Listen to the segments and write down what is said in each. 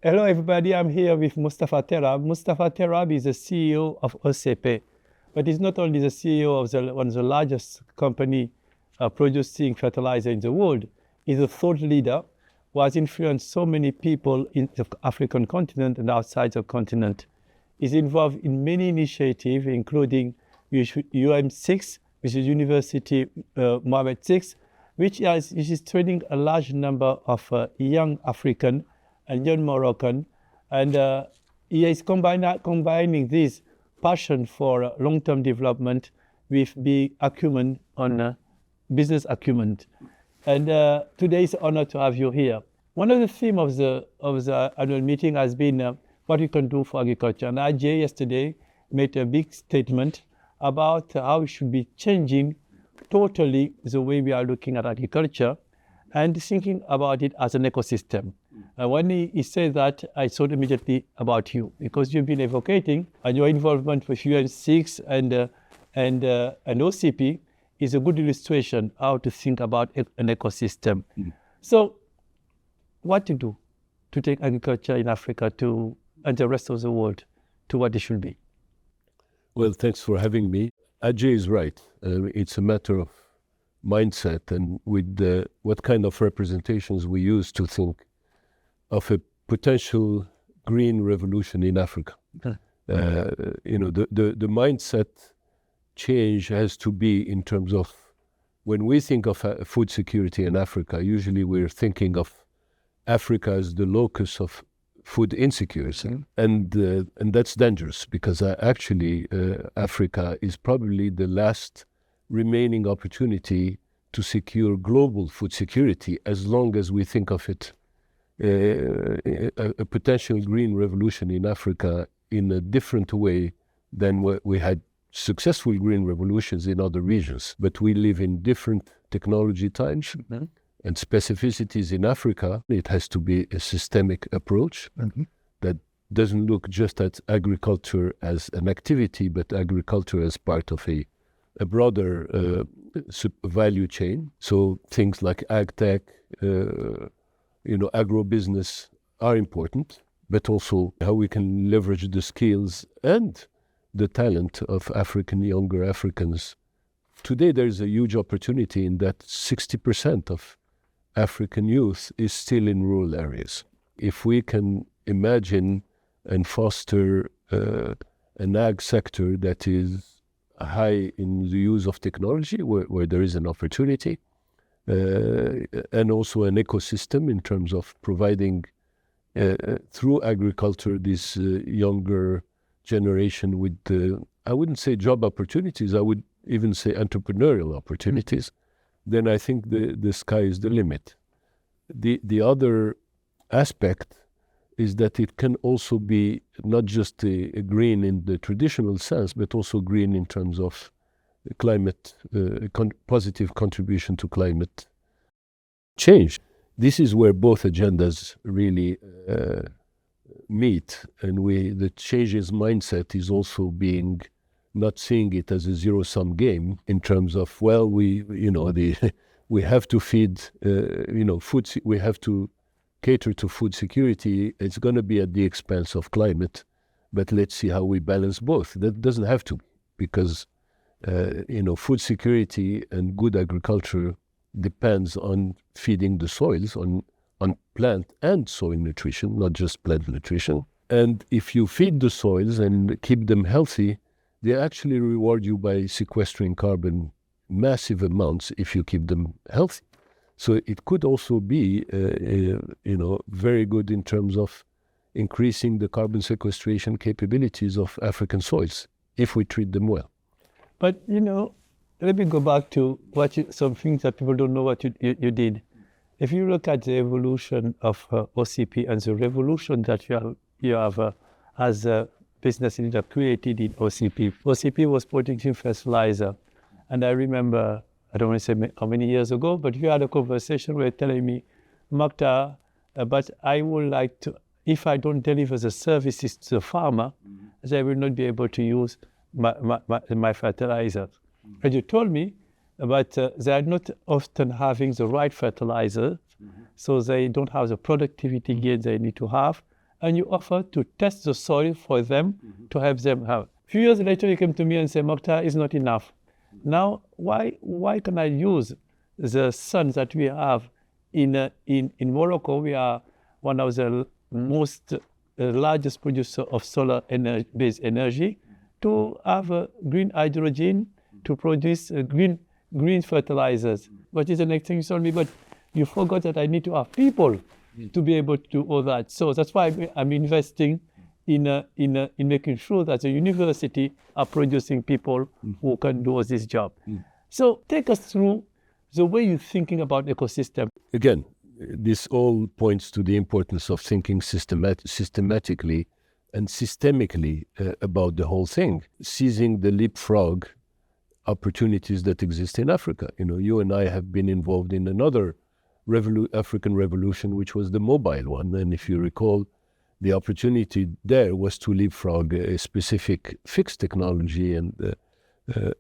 Hello, everybody. I'm here with Mustafa Terab. Mustafa Terab is the CEO of OCP, but he's not only the CEO of one of the largest company producing fertilizer in the world. He's a thought leader who has influenced so many people in the African continent and outside the continent. He's involved in many initiatives, including UM6, which is University Mohammed VI, which is training a large number of young African and young Moroccan, and he is combining this passion for long-term development with the acumen on business acumen. And today is an honor to have you here. One of the themes of the annual meeting has been what we can do for agriculture. And Ajay yesterday made a big statement about how we should be changing totally the way we are looking at agriculture and thinking about it as an ecosystem. When he said that, I thought immediately about you, because you've been advocating, and your involvement with UN6 and OCP is a good illustration how to think about an ecosystem. So what to do to take agriculture in Africa and the rest of the world to what it should be? Well, thanks for having me. Ajay is right. It's a matter of mindset and with what kind of representations we use to think of a potential green revolution in Africa. The mindset change has to be in terms of when we think of food security in Africa, usually we're thinking of Africa as the locus of food insecurity. And that's dangerous because actually Africa is probably the last remaining opportunity to secure global food security as long as we think of it a potential green revolution in Africa in a different way than we had successful green revolutions in other regions. But we live in different technology times and specificities in Africa. It has to be a systemic approach that doesn't look just at agriculture as an activity, but agriculture as part of a broader value chain. So things like ag tech, agro-business are important, but also how we can leverage the skills and the talent of younger Africans. Today there's a huge opportunity in that 60% of African youth is still in rural areas. If we can imagine and foster an ag sector that is high in the use of technology, where there is an opportunity, and also an ecosystem in terms of providing through agriculture this younger generation with, I wouldn't say job opportunities, I would even say entrepreneurial opportunities, then I think the sky is the limit. The other aspect is that it can also be not just a green in the traditional sense, but also green in terms of climate, positive contribution to climate change. This is where both agendas really meet, and the changes mindset is also being not seeing it as a zero-sum game in terms of, well, we have to feed, food. We have to cater to food security. It's going to be at the expense of climate, but let's see how we balance both. That doesn't have to, because food security and good agriculture depends on feeding the soils, on plant and soil nutrition, not just plant nutrition. And if you feed the soils and keep them healthy, they actually reward you by sequestering carbon massive amounts if you keep them healthy. So it could also be, very good in terms of increasing the carbon sequestration capabilities of African soils if we treat them well. But, let me go back to some things that people don't know what you did. If you look at the evolution of OCP and the revolution that you have as a business leader created in OCP. OCP was producing fertilizer. And I remember, I don't want to say how many years ago, but you had a conversation where you're telling me, Mokhtar, but I would like to, if I don't deliver the services to the farmer, they will not be able to use my fertilizer. And you told me, but they are not often having the right fertilizer, so they don't have the productivity gain they need to have, and you offer to test the soil for them to help them have. A few years later, you came to me and said, Mokhtar, is not enough. Now, why can I use the sun that we have in Morocco? We are one of the most largest producer of solar-based energy to have green hydrogen to produce green fertilizers. What is the next thing you told me? But you forgot that I need to have people to be able to do all that. So that's why I'm investing in making sure that the university are producing people who can do this job. So take us through the way you're thinking about ecosystem. Again, this all points to the importance of thinking systematically and systemically about the whole thing, seizing the leapfrog opportunities that exist in Africa. You know, you and I have been involved in another African revolution, which was the mobile one. And if you recall, the opportunity there was to leapfrog a specific fixed technology, and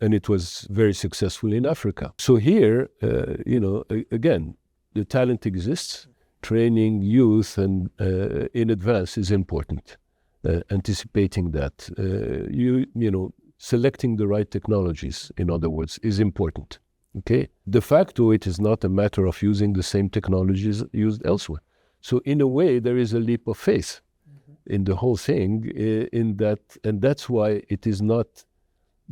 it was very successful in Africa. So here, again, the talent exists. Training youth and in advance is important. Anticipating that, selecting the right technologies, in other words, is important. Okay. De facto, it is not a matter of using the same technologies used elsewhere. So in a way, there is a leap of faith in the whole thing, in that, and that's why it is not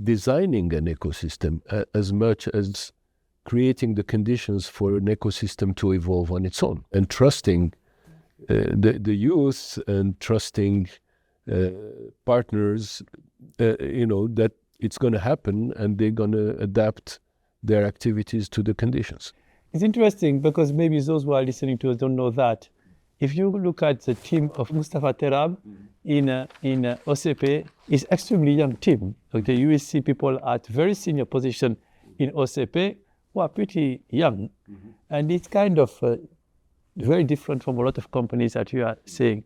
designing an ecosystem as much as creating the conditions for an ecosystem to evolve on its own, and trusting the youth and trusting partners, that it's going to happen and they're going to adapt their activities to the conditions. It's interesting because maybe those who are listening to us don't know that. If you look at the team of Mustapha Terrab in OCP, it's extremely young team. Like you will see people at very senior position in OCP who are pretty young. And it's kind of very different from a lot of companies that you are saying.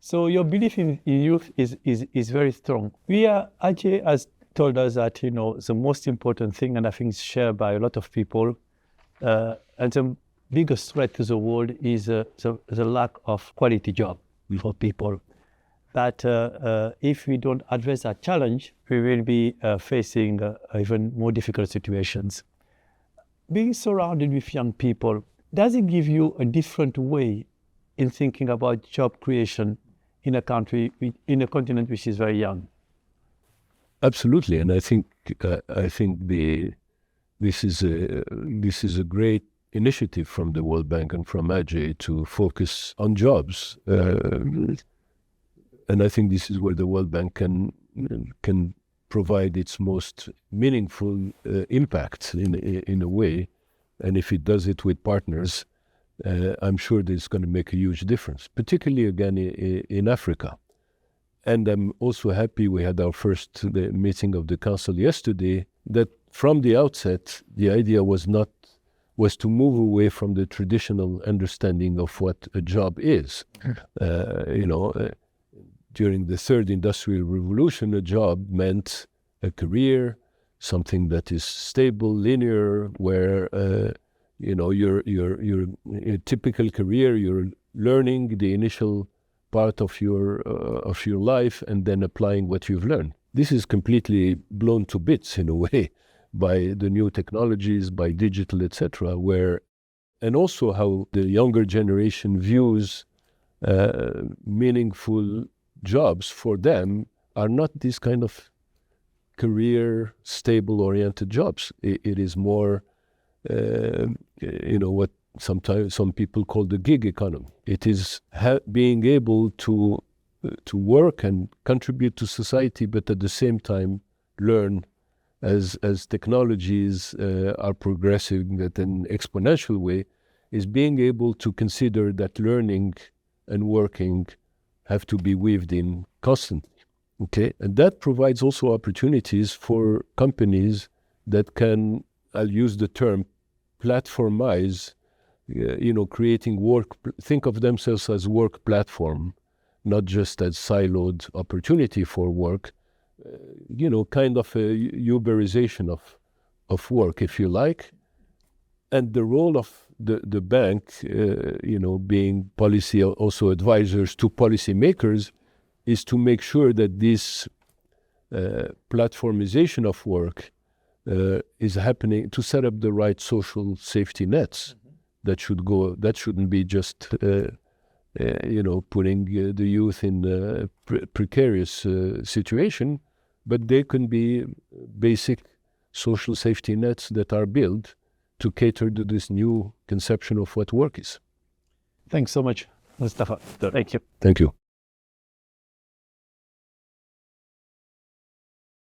So your belief in youth is very strong. Ajay has told us that, the most important thing, and I think it's shared by a lot of people, and the biggest threat to the world is the lack of quality job for people. That if we don't address that challenge, we will be facing even more difficult situations. Being surrounded with young people, does it give you a different way in thinking about job creation in a country, in a continent which is very young? Absolutely, and I think this is a great initiative from the World Bank and from Ajay to focus on jobs, and I think this is where the World Bank can provide its most meaningful impact in a way, and if it does it with partners, I'm sure that it's going to make a huge difference, particularly again in Africa. And I'm also happy we had our first meeting of the council yesterday, that from the outset, the idea was to move away from the traditional understanding of what a job is. During the third industrial revolution, a job meant a career, something that is stable, linear, where your typical career, you're learning the initial part of your life and then applying what you've learned. This is completely blown to bits in a way by the new technologies, by digital, etc. And also how the younger generation views meaningful jobs for them are not these kind of career, stable-oriented jobs. It is more, what sometimes some people call the gig economy. It is being able to work and contribute to society, but at the same time learn as technologies are progressing at an exponential way, is being able to consider that learning and working have to be weaved in constantly. Okay, and that provides also opportunities for companies that can, I'll use the term, platformize, creating work, think of themselves as work platform, not just as siloed opportunity for work, kind of a Uberization of work, if you like. And the role of the bank, being policy also advisors to policymakers, is to make sure that this platformization of work is happening, to set up the right social safety nets that shouldn't be just putting the youth in a precarious situation, but they can be basic social safety nets that are built to cater to this new conception of what work is. Thanks so much, Mustafa. Thank you. Thank you.